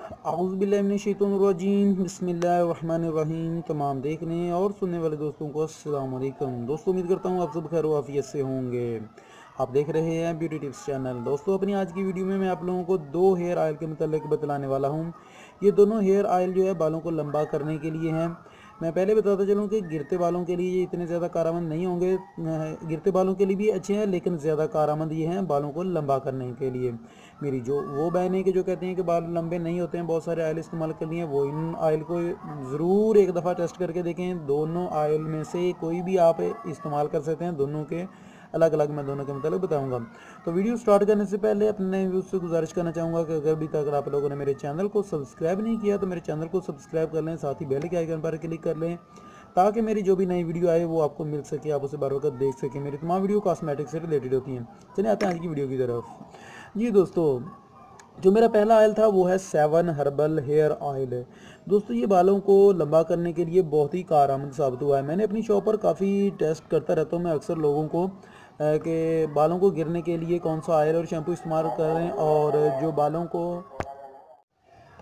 औज़ुबिल्लाहिमिनश्शैतानिर्रजीम बिस्मिल्लाहिर्रहमानिर्रहीम। तमाम देखने और सुनने वाले दोस्तों को अस्सलाम वालेकुम। दोस्तों उम्मीद करता हूँ आप सब खैर वाफियत से होंगे। आप देख रहे हैं ब्यूटी टिप्स चैनल। दोस्तों अपनी आज की वीडियो में मैं आप लोगों को दो हेयर ऑयल के मतलब बतलाने वाला हूँ। ये दोनों हेयर ऑयल जो है बालों को लंबा करने के लिए हैं। मैं पहले बताता चलूँ कि गिरते बालों के लिए ये इतने ज़्यादा कारआमद नहीं होंगे। गिरते बालों के लिए भी अच्छे हैं, लेकिन ज़्यादा कारआमद ये हैं बालों को लंबा करने के लिए। मेरी जो वो बहनें कि जो कहती हैं कि बाल लंबे नहीं होते हैं, बहुत सारे ऑयल इस्तेमाल कर लिए, वो इन ऑयल को ज़रूर एक दफ़ा टेस्ट करके देखें। दोनों ऑयल में से कोई भी आप इस्तेमाल कर सकते हैं, दोनों के अलग अलग मैं दोनों के मतलब बताऊंगा। तो वीडियो स्टार्ट करने से पहले अपने व्यूज़ से गुजारिश करना चाहूँगा कि अगर अभी तक आप लोगों ने मेरे चैनल को सब्सक्राइब नहीं किया तो मेरे चैनल को सब्सक्राइब कर लें, साथ ही बेल के आइकन पर क्लिक कर लें ताकि मेरी जो भी नई वीडियो आए वो आपको मिल सके, आप उसे बार वक्त देख सकें। मेरी तमाम वीडियो कॉस्मेटिक से रिलेटेड होती हैं। चलिए आते हैं आज की वीडियो की तरफ। जी दोस्तों, जो मेरा पहला ऑयल था वो है 7 हर्बल हेयर ऑयल। दोस्तों ये बालों को लंबा करने के लिए बहुत ही कारआमद साबित हुआ है। मैंने अपनी शॉप पर काफ़ी टेस्ट करता रहता हूँ मैं अक्सर लोगों को कि बालों को गिरने के लिए कौन सा ऑयल और शैम्पू इस्तेमाल करें, और जो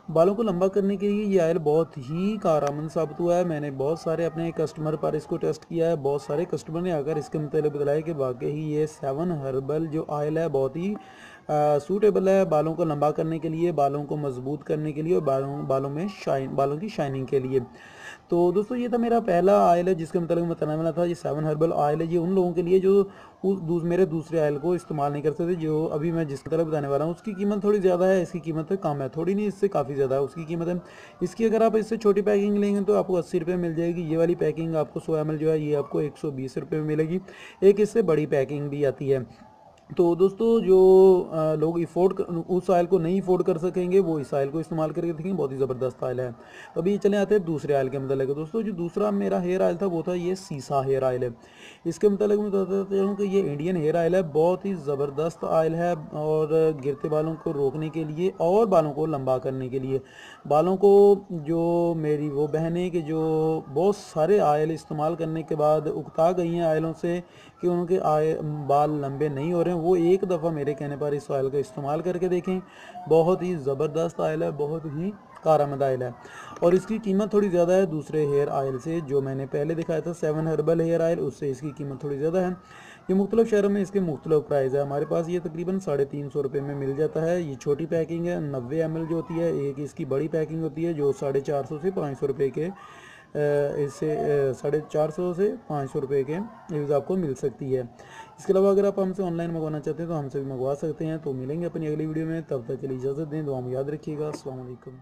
बालों को लंबा करने के लिए ये ऑयल बहुत ही कारआमद साबित हुआ है। मैंने बहुत सारे अपने कस्टमर पर इसको टेस्ट किया है। बहुत सारे कस्टमर ने आकर इसके मतलब बताया कि वाकई ही ये 7 हर्बल जो ऑयल है बहुत ही सूटेबल है बालों को लंबा करने के लिए, बालों को मजबूत करने के लिए और बालों की शाइनिंग के लिए। तो दोस्तों ये था मेरा पहला ऑयल है जिसके मतलब बताने वाला था। ये 7 हर्बल ऑयल है, ये उन लोगों के लिए जो मेरे दूसरे ऑयल को इस्तेमाल नहीं कर सकते। जो अभी मैं जिसकी तरह बताने वाला हूँ उसकी कीमत थोड़ी ज़्यादा है, इसकी कीमत कम है, थोड़ी नहीं, इससे काफ़ी ज़्यादा है उसकी कीमत है। इसकी अगर आप इससे छोटी पैकिंग लेंगे तो आपको 80 रुपये मिल जाएगी। ये वाली पैकिंग आपको 100 ml जो है ये आपको 120 रुपये में मिलेगी। एक इससे बड़ी पैकिंग भी आती है। तो दोस्तों जो लोग उस ऑयल को नहीं अफोर्ड कर सकेंगे वो इस ऑयल को इस्तेमाल करके देखेंगे, बहुत ही ज़बरदस्त ऑयल है। तो अभी चले आते हैं दूसरे ऑयल के मतलब। दोस्तों जो दूसरा मेरा हेयर ऑयल था वो था ये सीसा हेयर ऑयल है। इसके मतलब मैं बताता हूँ कि ये इंडियन हेयर ऑयल है, बहुत ही ज़बरदस्त ऑयल है और गिरते बालों को रोकने के लिए और बालों को लंबा करने के लिए। बालों को जो मेरी वो बहनें कि जो बहुत सारे ऑयल इस्तेमाल करने के बाद उकता गई हैं ऑयलों से कि उनके बाल लंबे नहीं हो रहे हैं, वो एक दफ़ा मेरे कहने पर इस ऑयल का इस्तेमाल करके देखें। बहुत ही ज़बरदस्त ऑयल है, बहुत ही कारआमद ऑयल है और इसकी कीमत थोड़ी ज़्यादा है दूसरे हेयर ऑयल से। जो मैंने पहले दिखाया था 7 हर्बल हेयर ऑयल, उससे इसकी कीमत थोड़ी ज़्यादा है। ये मुख्तलिफ शहरों में इसके मुख्तलिफ प्राइस है। हमारे पास ये तकरीबन 350 रुपये में मिल जाता है। ये छोटी पैकिंग है 90 ml जो होती है, एक इसकी बड़ी पैकिंग होती है जो 450 से 500 रुपये के इससे 450 से 500 रुपये के यूज़ आपको मिल सकती है। इसके अलावा अगर आप हमसे ऑनलाइन मंगवाना चाहते हैं तो हमसे भी मंगवा सकते हैं। तो मिलेंगे अपनी अगली वीडियो में, तब तक के लिए इजाज़त दें, दुआ में याद रखिएगा। अस्सलाम वालेकुम।